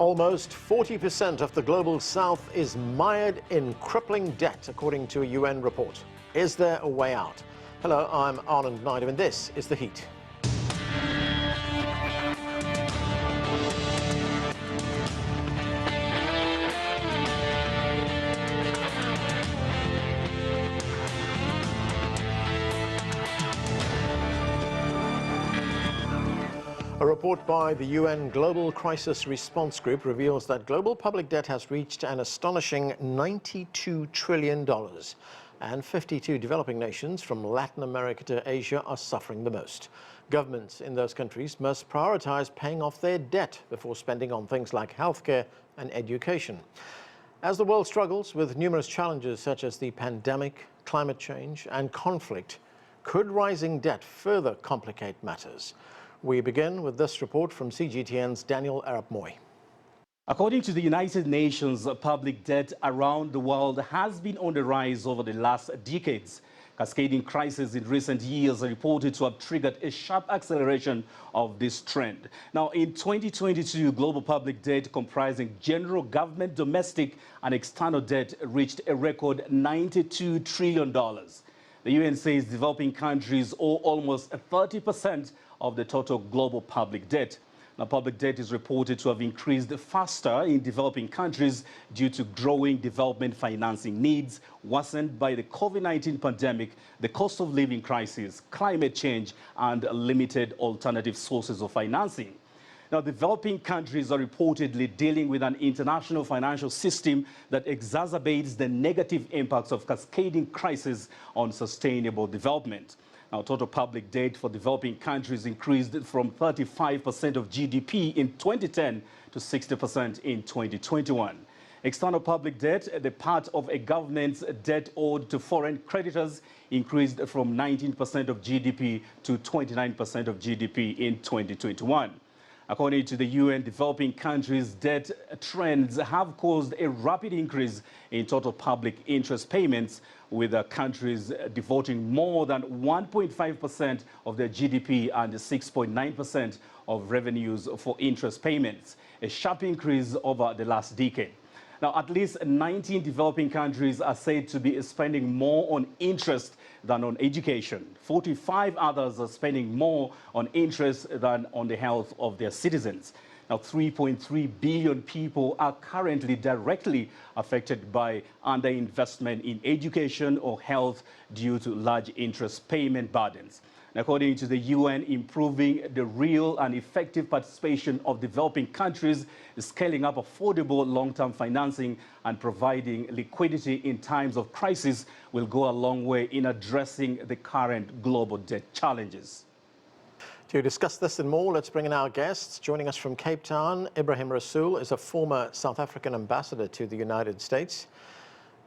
Almost 40% of the global south is mired in crippling debt, according to a UN report. Is there a way out? Hello, I'm Anand Naidu, and this is The Heat. A report by the UN Global Crisis Response Group reveals that global public debt has reached an astonishing $92 trillion, and 52 developing nations from Latin America to Asia are suffering the most. Governments in those countries must prioritize paying off their debt before spending on things like healthcare and education. As the world struggles with numerous challenges such as the pandemic, climate change, and conflict, could rising debt further complicate matters? We begin with this report from CGTN's Daniel Arap Moy. According to the United Nations, public debt around the world has been on the rise over the last decades. Cascading crises in recent years are reported to have triggered a sharp acceleration of this trend. Now, in 2022, global public debt comprising general government, domestic, and external debt reached a record $92 trillion. The UN says developing countries owe almost 30% of the total global public debt. Now, public debt is reported to have increased faster in developing countries due to growing development financing needs, worsened by the COVID-19 pandemic, the cost of living crisis, climate change, and limited alternative sources of financing. Now, developing countries are reportedly dealing with an international financial system that exacerbates the negative impacts of cascading crises on sustainable development. Now, total public debt for developing countries increased from 35% of GDP in 2010 to 60% in 2021. External public debt, the part of a government's debt owed to foreign creditors, increased from 19% of GDP to 29% of GDP in 2021. According to the UN, developing countries' debt trends have caused a rapid increase in total public interest payments, with countries devoting more than 1.5% of their GDP and 6.9% of revenues for interest payments, a sharp increase over the last decade. Now, at least 19 developing countries are said to be spending more on interest than on education. 45 others are spending more on interest than on the health of their citizens. Now, 3.3 billion people are currently directly affected by underinvestment in education or health due to large interest payment burdens. According to the UN, improving the real and effective participation of developing countries, scaling up affordable long-term financing, and providing liquidity in times of crisis will go a long way in addressing the current global debt challenges. To discuss this and more, let's bring in our guests. Joining us from Cape Town, Ebrahim Rasool is a former South African ambassador to the United States.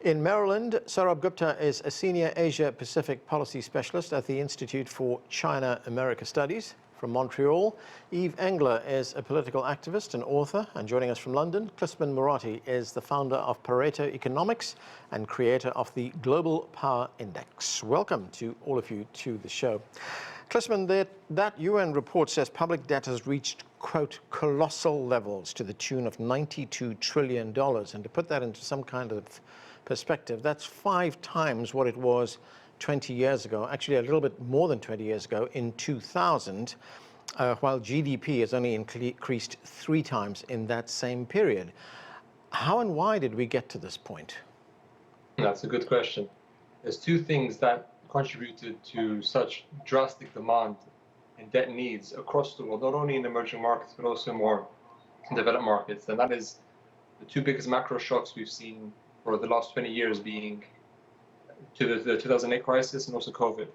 In Maryland, Sourabh Gupta is a senior Asia-Pacific policy specialist at the Institute for China-America Studies. From Montreal, Yves Engler is a political activist and author. And joining us from London, Klisman Murati is the founder of Pareto Economics and creator of the Global Power Index. Welcome to all of you to the show. Klisman, that UN report says public debt has reached, quote, colossal levels to the tune of $92 trillion. And to put that into some kind of perspective, that's 5 times what it was 20 years ago, actually a little bit more than 20 years ago in 2000, while GDP has only increased 3 times in that same period. How and why did we get to this point? That's a good question. There's 2 things that contributed to such drastic demand and debt needs across the world, not only in emerging markets, but also more developed markets. And that is the 2 biggest macro shocks we've seen for the last 20 years being to the 2008 crisis and also COVID,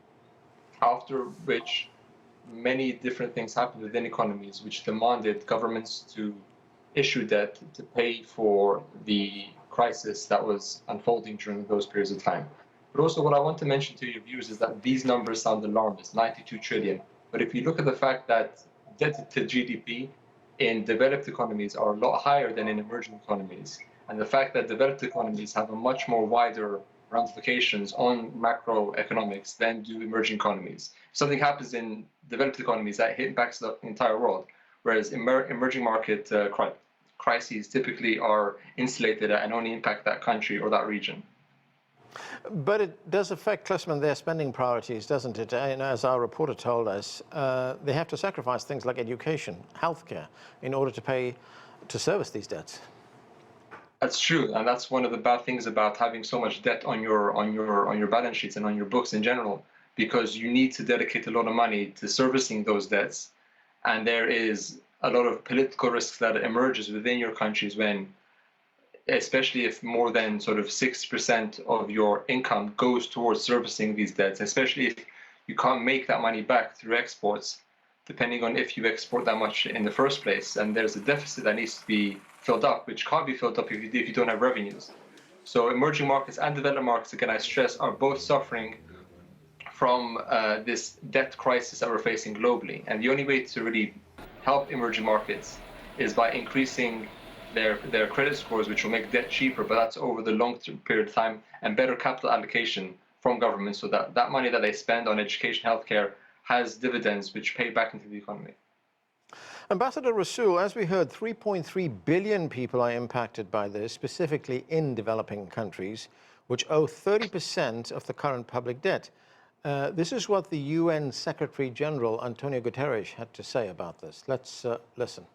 after which many different things happened within economies, which demanded governments to issue debt to pay for the crisis that was unfolding during those periods of time. But also what I want to mention to your viewers is that these numbers sound alarmist, 92 trillion. But if you look at the fact that debt to GDP in developed economies are a lot higher than in emerging economies, and the fact that developed economies have a much more wider ramifications on macroeconomics than do emerging economies. If something happens in developed economies, that impacts the entire world, whereas emerging market crises typically are insulated and only impact that country or that region. But it does affect, Klisman, their spending priorities, doesn't it? And as our reporter told us, they have to sacrifice things like education, healthcare, in order to service these debts. That's true, and that's one of the bad things about having so much debt on your balance sheets and on your books in general, because you need to dedicate a lot of money to servicing those debts, and there is a lot of political risks that emerges within your countries when, especially if more than sort of 6% of your income goes towards servicing these debts, especially if you can't make that money back through exports, depending on if you export that much in the first place. And there's a deficit that needs to be filled up, which can't be filled up if you don't have revenues. So emerging markets and developed markets, again, I stress, are both suffering from this debt crisis that we're facing globally. And the only way to really help emerging markets is by increasing their credit scores, which will make debt cheaper, but that's over the long period of time, and better capital allocation from governments, so that that money that they spend on education, healthcare, has dividends which pay back into the economy. Ambassador Rasool, as we heard, 3.3 billion people are impacted by this, specifically in developing countries, which owe 30% of the current public debt. This is what the UN Secretary General, Antonio Guterres, had to say about this. Let's listen.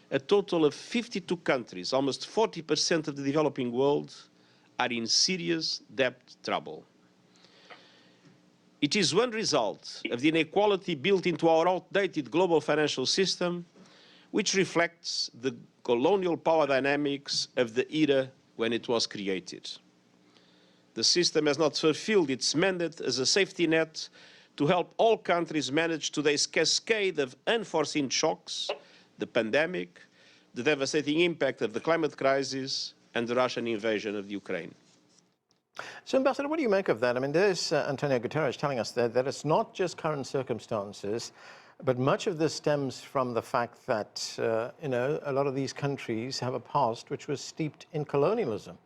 A total of 52 countries, almost 40% of the developing world, are in serious debt trouble. It is one result of the inequality built into our outdated global financial system, which reflects the colonial power dynamics of the era when it was created. The system has not fulfilled its mandate as a safety net to help all countries manage today's cascade of unforeseen shocks, the pandemic, the devastating impact of the climate crisis, and the Russian invasion of Ukraine. So, Ambassador, what do you make of that? I mean, there's Antonio Guterres telling us that it's not just current circumstances, but much of this stems from the fact that, a lot of these countries have a past which was steeped in colonialism.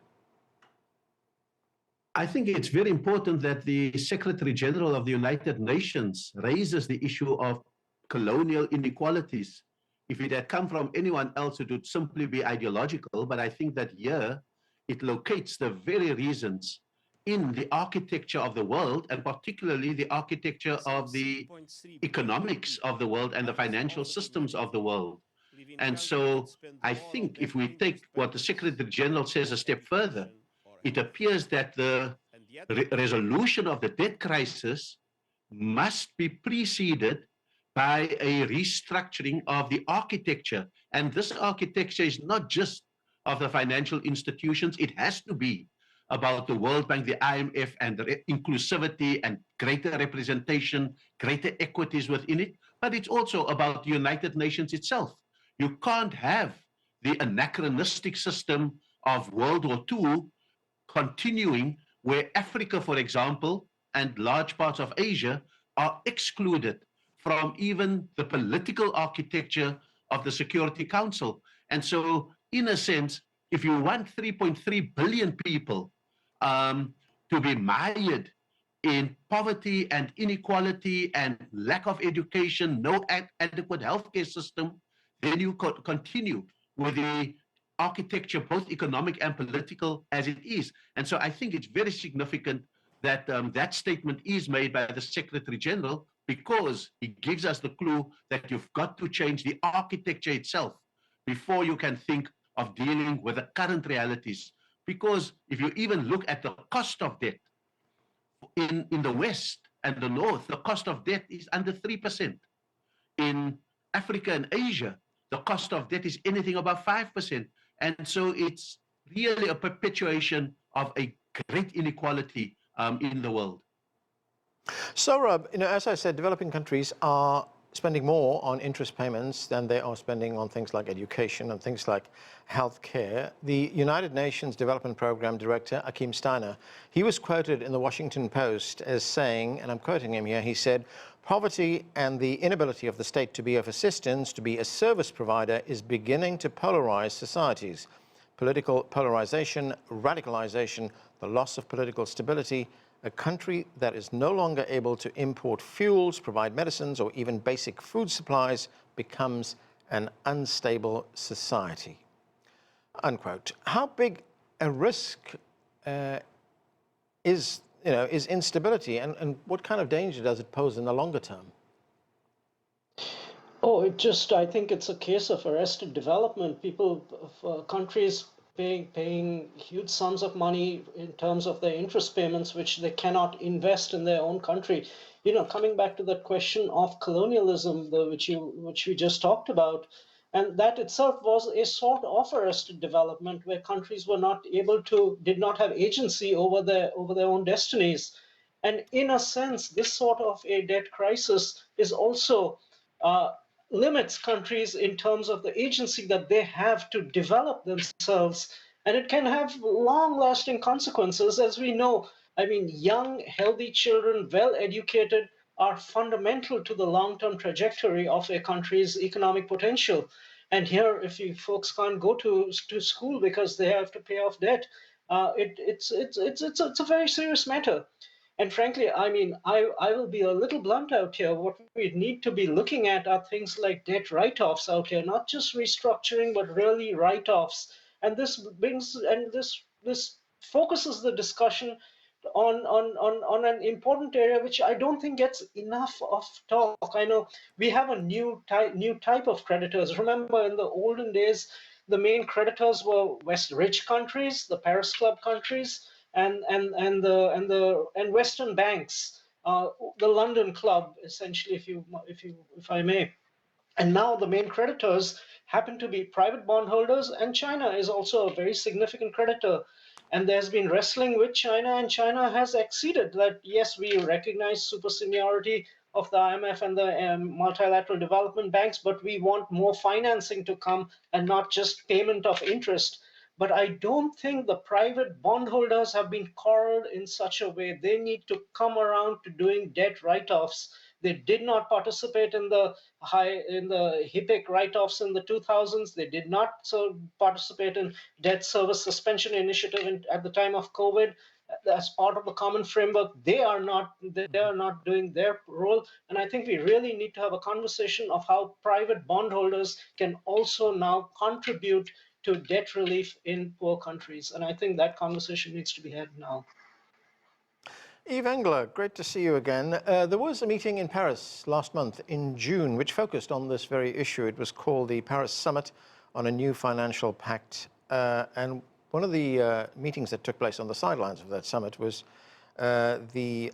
I think it's very important that the Secretary General of the United Nations raises the issue of colonial inequalities. If it had come from anyone else, it would simply be ideological, but I think that here it locates the very reasons in the architecture of the world, and particularly the architecture of the economics of the world and the financial systems of the world. And so I think if we take what the Secretary General says a step further, it appears that the resolution of the debt crisis must be preceded by a restructuring of the architecture. And this architecture is not just of the financial institutions. It has to be about the World Bank, the IMF, and the inclusivity and greater representation, greater equities within it. But it's also about the United Nations itself. You can't have the anachronistic system of World War II continuing, where Africa, for example, and large parts of Asia are excluded from even the political architecture of the Security Council. And so, in a sense, if you want 3.3 billion people to be mired in poverty and inequality and lack of education, no adequate healthcare system, then you could continue with the architecture, both economic and political, as it is. And so I think it's very significant that that statement is made by the Secretary General, because it gives us the clue that you've got to change the architecture itself before you can think of dealing with the current realities. Because if you even look at the cost of debt in the West and the North, the cost of debt is under 3%. In Africa and Asia, the cost of debt is anything above 5%. And so it's really a perpetuation of a great inequality in the world. Sourabh, as I said, developing countries are spending more on interest payments than they are spending on things like education and things like healthcare. The United Nations Development Program Director, Akim Steiner, he was quoted in the Washington Post as saying, and I'm quoting him here, he said, "Poverty and the inability of the state to be of assistance, to be a service provider, is beginning to polarize societies. Political polarization, radicalization, the loss of political stability. A country that is no longer able to import fuels, provide medicines, or even basic food supplies becomes an unstable society, unquote. How big a risk is instability, and what kind of danger does it pose in the longer term? Oh, I think it's a case of arrested development. Countries paying huge sums of money in terms of their interest payments, which they cannot invest in their own country. Coming back to that question of colonialism, which we just talked about, and that itself was a sort of arrested development where countries did not have agency over their own destinies. And in a sense, this sort of a debt crisis is also limits countries in terms of the agency that they have to develop themselves. And it can have long-lasting consequences, as we know. I mean, young, healthy children, well-educated, are fundamental to the long-term trajectory of a country's economic potential. And here, if you folks can't go to school because they have to pay off debt, it's a very serious matter. And frankly, I mean, I will be a little blunt out here. What we need to be looking at are things like debt write-offs out here, not just restructuring, but really write-offs. And this focuses the discussion on an important area which I don't think gets enough of talk. I know we have a new type of creditors. Remember, in the olden days, the main creditors were rich countries, the Paris Club countries, and Western banks, the London Club, essentially, if I may. And now the main creditors happen to be private bondholders, and China is also a very significant creditor. And there's been wrestling with China, and China has acceded that, yes, we recognize super seniority of the IMF and the multilateral development banks, but we want more financing to come and not just payment of interest. But I don't think the private bondholders have been corralled in such a way. They need to come around to doing debt write-offs. They did not participate in the HIPC write-offs in the 2000s. They did not participate in debt service suspension initiative at the time of COVID as part of the common framework. They are not doing their role. And I think we really need to have a conversation of how private bondholders can also now contribute to debt relief in poor countries. And I think that conversation needs to be had now. Yves Engler, great to see you again. There was a meeting in Paris last month in June which focused on this very issue. It was called the Paris Summit on a New Financial Pact. And one of the meetings that took place on the sidelines of that summit was the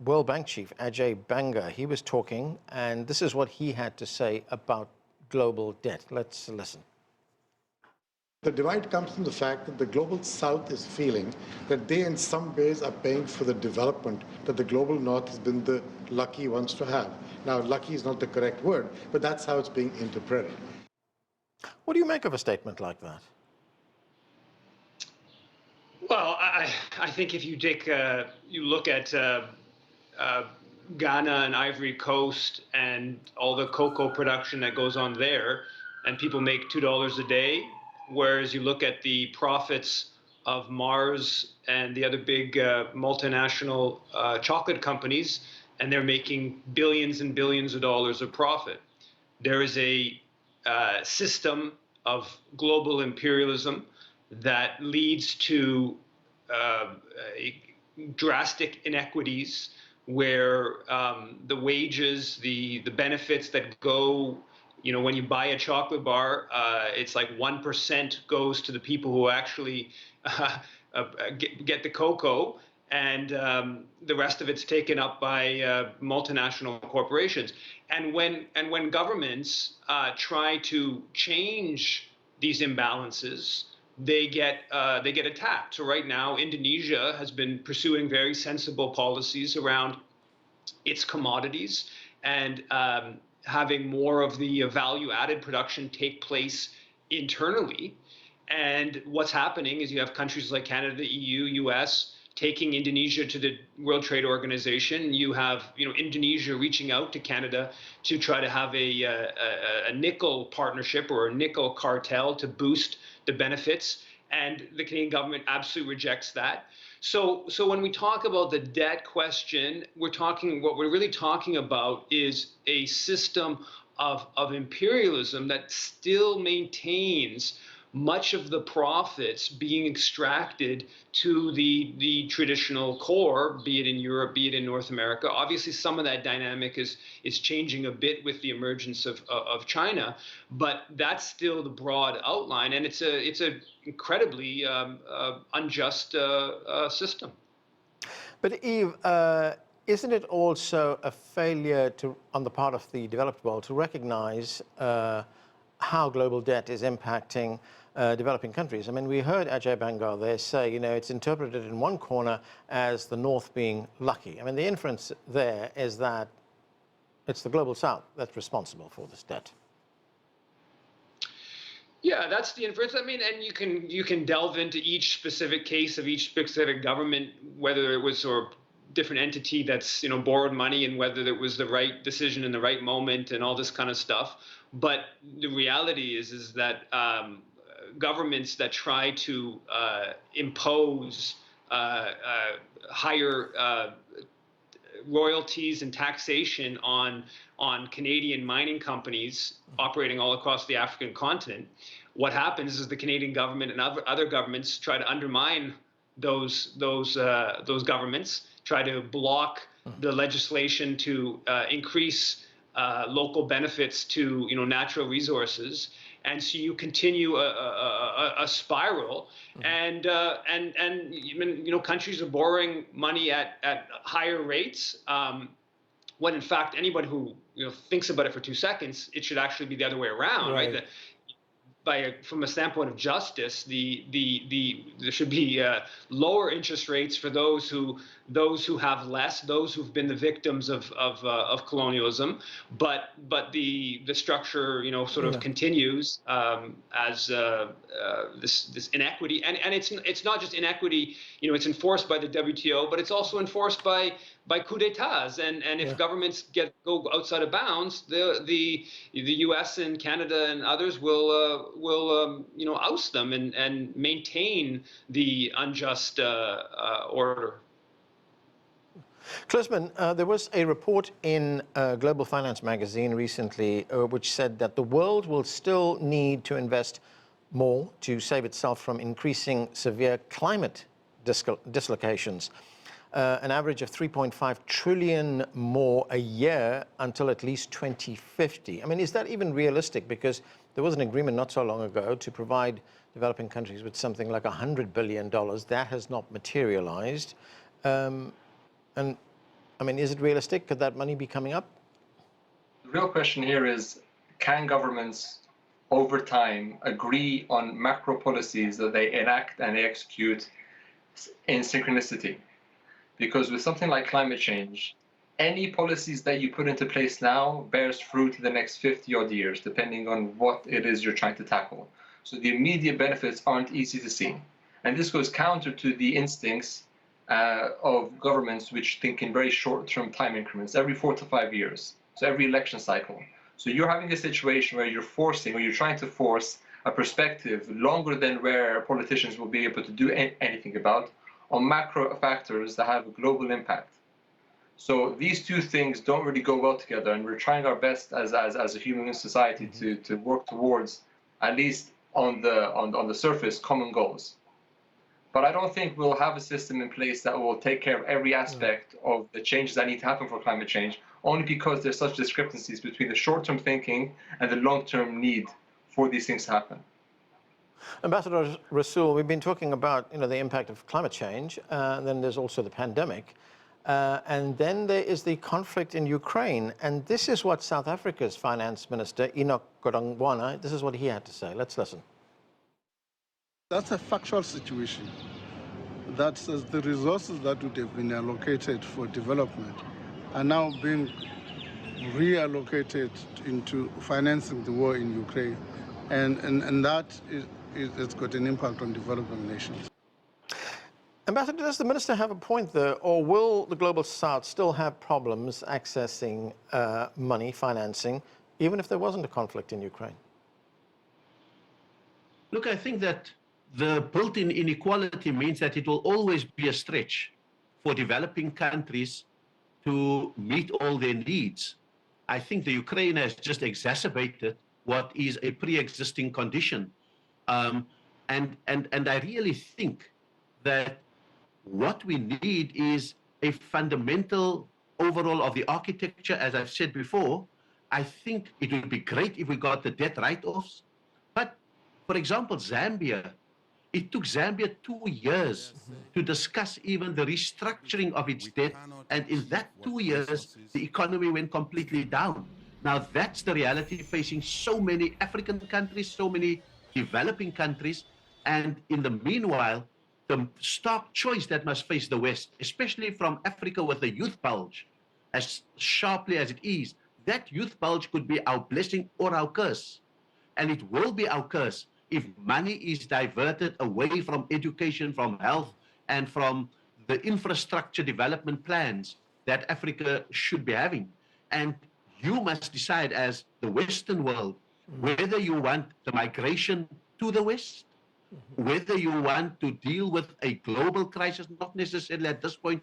World Bank chief, Ajay Banga. He was talking, and this is what he had to say about global debt. Let's listen. The divide comes from the fact that the global south is feeling that they in some ways are paying for the development that the global north has been the lucky ones to have. Now, lucky is not the correct word, but that's how it's being interpreted. What do you make of a statement like that? Well, I think if you you look at Ghana and Ivory Coast and all the cocoa production that goes on there, and people make $2 a day, whereas you look at the profits of Mars and the other big multinational chocolate companies, and they're making billions and billions of dollars of profit. There is a system of global imperialism that leads to drastic inequities where the wages, the benefits that go, when you buy a chocolate bar, it's like 1% goes to the people who actually get the cocoa, and the rest of it's taken up by multinational corporations. And when governments try to change these imbalances, they get attacked. So right now, Indonesia has been pursuing very sensible policies around its commodities and having more of the value-added production take place internally. And what's happening is you have countries like Canada, EU, US taking Indonesia to the World Trade Organization. You have Indonesia reaching out to Canada to try to have a nickel partnership or a nickel cartel to boost the benefits. and the Canadian government absolutely rejects that. So when we talk about the debt question, what we're really talking about is a system of imperialism that still maintains much of the profits being extracted to the traditional core, be it in Europe, be it in North America. Obviously, some of that dynamic is changing a bit with the emergence of China, but that's still the broad outline, and it's a incredibly unjust system. But Yves, isn't it also a failure on the part of the developed world to recognize how global debt is impacting developing countries? I mean, we heard Ajay Bangal there say, it's interpreted in one corner as the North being lucky. I mean, the inference there is that it's the global South that's responsible for this debt. Yeah, that's the inference. I mean, and you can delve into each specific case of each specific government, whether it was or different entity that's borrowed money and whether it was the right decision in the right moment and all this kind of stuff. But the reality is that governments that try to impose higher royalties and taxation on Canadian mining companies operating all across the African continent, what happens is the Canadian government and other governments try to undermine those governments, try to block the legislation to increase local benefits to natural resources, and so you continue a spiral, and countries are borrowing money at higher rates, when in fact anybody who thinks about it for 2 seconds, it should actually be the other way around, right? From a standpoint of justice, there should be lower interest rates for those who have less, those who've been the victims of colonialism. But the structure sort of continues as this inequity, and it's not just inequity. It's enforced by the WTO, but it's also enforced by coups d'états, and if governments go outside of bounds, the U.S. and Canada and others will oust them and maintain the unjust order. Klisman, there was a report in Global Finance magazine recently which said that the world will still need to invest more to save itself from increasing severe climate dislocations. An average of 3.5 trillion more a year until at least 2050. I mean, is that even realistic? Because there was an agreement not so long ago to provide developing countries with something like $100 billion. That has not materialized. And I mean, is it realistic? Could that money be coming up? The real question here is, can governments over time agree on macro policies that they enact and they execute in synchronicity? Because with something like climate change, any policies that you put into place now bears fruit in the next 50 odd years, depending on what it is you're trying to tackle. So the immediate benefits aren't easy to see. And this goes counter to the instincts of governments which think in very short-term time increments, every 4 to 5 years, so every election cycle. So you're having a situation where you're forcing, or you're trying to force, a perspective longer than where politicians will be able to do anything about, on macro factors that have a global impact. So these two things don't really go well together, and we're trying our best as a human society to work towards, at least on the surface, common goals. But I don't think we'll have a system in place that will take care of every aspect of the changes that need to happen for climate change, only because there's such discrepancies between the short-term thinking and the long-term need for these things to happen. Ambassador Rasool, we've been talking about the impact of climate change, then there's also the pandemic, and then there is the conflict in Ukraine. And this is what South Africa's Finance Minister, Enoch Godongwana, this is what he had to say. Let's listen. That's a factual situation. That says the resources that would have been allocated for development are now being reallocated into financing the war in Ukraine. And that it's got an impact on developing nations. Ambassador, does the minister have a point there, or will the Global South still have problems accessing money, financing, even if there wasn't a conflict in Ukraine? Look, I think that the built-in inequality means that it will always be a stretch for developing countries to meet all their needs. I think the Ukraine has just exacerbated what is a pre-existing condition. And I really think that what we need is a fundamental overhaul of the architecture, as I've said before. I think it would be great if we got the debt write-offs. But, for example, Zambia, it took Zambia 2 years to discuss even the restructuring of its debt. And in that 2 years, the economy went completely down. Now, that's the reality facing so many African countries, so many developing countries. And in the meanwhile, the stark choice that must face the West, especially from Africa with the youth bulge, as sharply as it is, that youth bulge could be our blessing or our curse. And it will be our curse if money is diverted away from education, from health, and from the infrastructure development plans that Africa should be having. And you must decide as the Western world whether you want the migration to the West, whether you want to deal with a global crisis, not necessarily at this point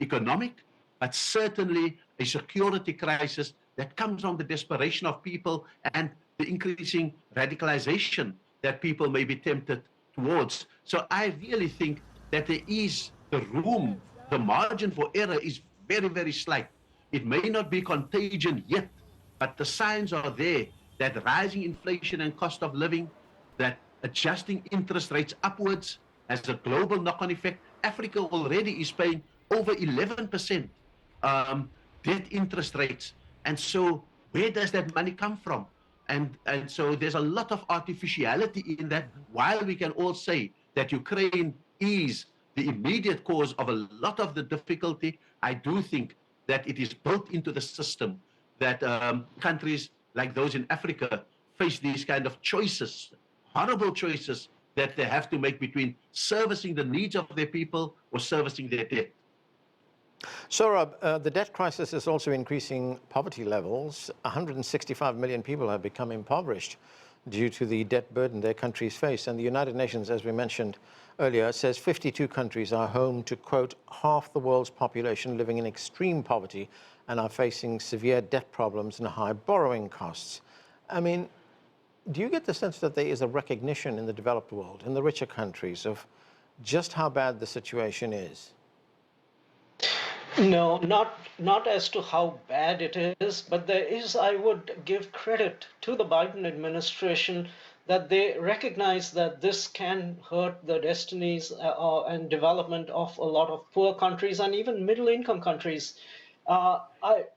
economic, but certainly a security crisis that comes from the desperation of people and the increasing radicalization that people may be tempted towards. So I really think that there is the room, the margin for error is very, very slight. It may not be contagion yet, but the signs are there that rising inflation and cost of living, that adjusting interest rates upwards has a global knock-on effect. Africa already is paying over 11% debt interest rates. And so where does that money come from? And so there's a lot of artificiality in that, while we can all say that Ukraine is the immediate cause of a lot of the difficulty, I do think that it is built into the system that countries like those in Africa face these kind of choices, horrible choices that they have to make between servicing the needs of their people or servicing their debt. Sourabh, the debt crisis is also increasing poverty levels. 165 million people have become impoverished due to the debt burden their countries face. And the United Nations, as we mentioned earlier, says 52 countries are home to, quote, half the world's population living in extreme poverty and are facing severe debt problems and high borrowing costs. I mean, do you get the sense that there is a recognition in the developed world, in the richer countries, of just how bad the situation is? No, not as to how bad it is, but there is, I would give credit to the Biden administration that they recognize that this can hurt the destinies and development of a lot of poor countries and even middle-income countries. I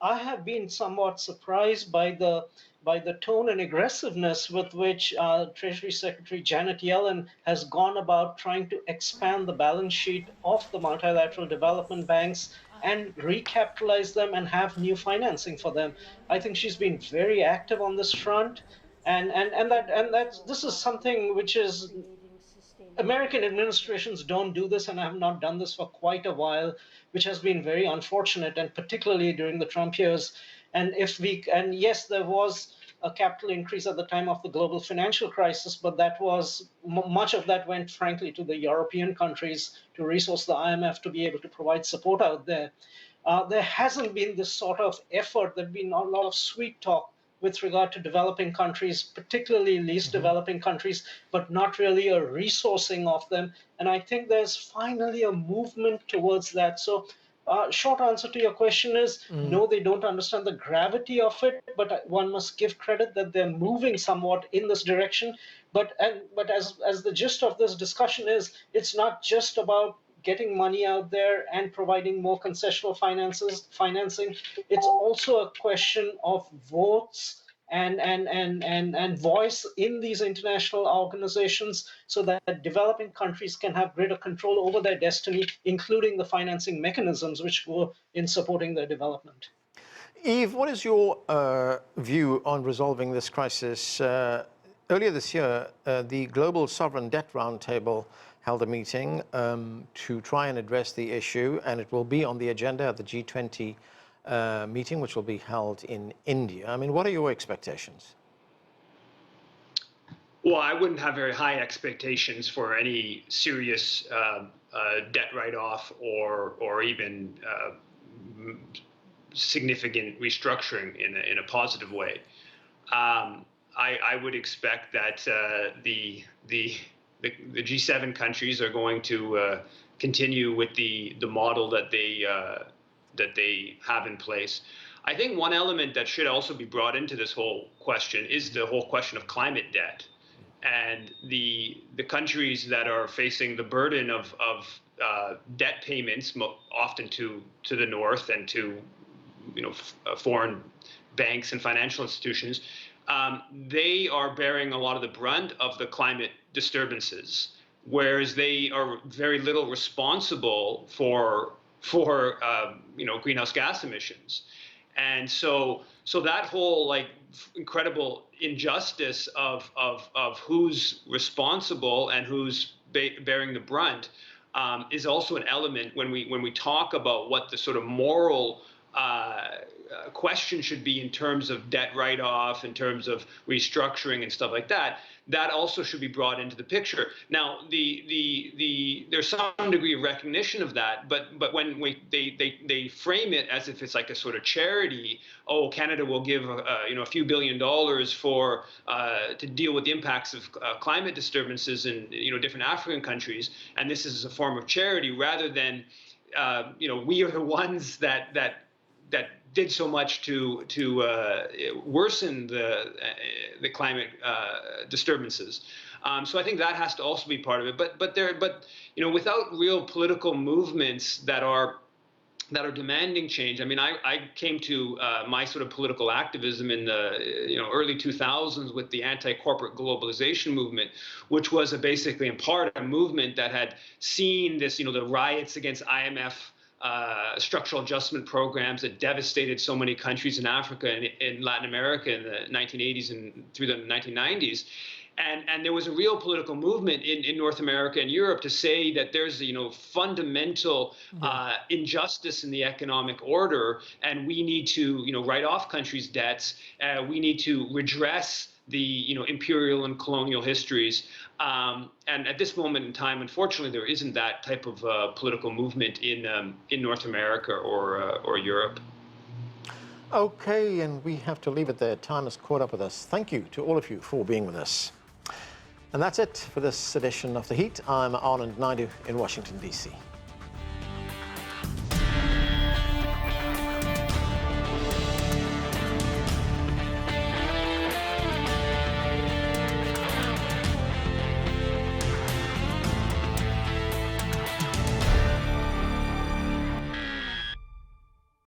have been somewhat surprised by the tone and aggressiveness with which Treasury Secretary Janet Yellen has gone about trying to expand the balance sheet of the multilateral development banks and recapitalize them and have new financing for them. I think she's been very active on this front, and this is something which is American administrations don't do this and have not done this for quite a while, which has been very unfortunate, and particularly during the Trump years. And yes, there was a capital increase at the time of the global financial crisis, but that was much of that went, frankly, to the European countries to resource the IMF to be able to provide support out there. There hasn't been this sort of effort. There's been a lot of sweet talk with regard to developing countries, particularly least developing countries, but not really a resourcing of them. And I think there's finally a movement towards that. So short answer to your question is, no, they don't understand the gravity of it, but one must give credit that they're moving somewhat in this direction. But as the gist of this discussion is, it's not just about getting money out there and providing more concessional financing. It's also a question of votes and voice in these international organizations so that developing countries can have greater control over their destiny, including the financing mechanisms which go in supporting their development. Yves, what is your view on resolving this crisis? Earlier this year, the Global Sovereign Debt Roundtable held a meeting to try and address the issue, and it will be on the agenda at the G20 meeting, which will be held in India. I mean, what are your expectations? Well, I wouldn't have very high expectations for any serious debt write-off or even significant restructuring in a positive way. I would expect that the G7 countries are going to continue with the model that they have in place. I think one element that should also be brought into this whole question is the whole question of climate debt. And the countries that are facing the burden of debt payments, often to the north and to foreign banks and financial institutions, they are bearing a lot of the brunt of the climate disturbances, whereas they are very little responsible for greenhouse gas emissions. And so that whole incredible injustice of who's responsible and who's bearing the brunt is also an element when we talk about what the sort of moral question should be in terms of debt write-off, in terms of restructuring and stuff like that. That also should be brought into the picture. Now, there's some degree of recognition of that, but when they frame it as if it's like a sort of charity, oh, Canada will give a few $billion for to deal with the impacts of climate disturbances in different African countries, and this is a form of charity, rather than we are the ones that did so much to worsen the climate disturbances. So I think that has to also be part of it. But without real political movements that are demanding change. I mean, I came to my sort of political activism in the early 2000s with the anti-corporate globalization movement, which was basically in part a movement that had seen this, the riots against IMF structural adjustment programs that devastated so many countries in Africa and in Latin America in the 1980s and through the 1990s. And there was a real political movement in North America and Europe to say that there's fundamental injustice in the economic order, and we need to write off countries' debts. We need to redress the imperial and colonial histories. And at this moment in time, unfortunately, there isn't that type of political movement in North America or Europe. Okay, and we have to leave it there. Time has caught up with us. Thank you to all of you for being with us. And that's it for this edition of The Heat. I'm Anand Naidu in Washington, D.C.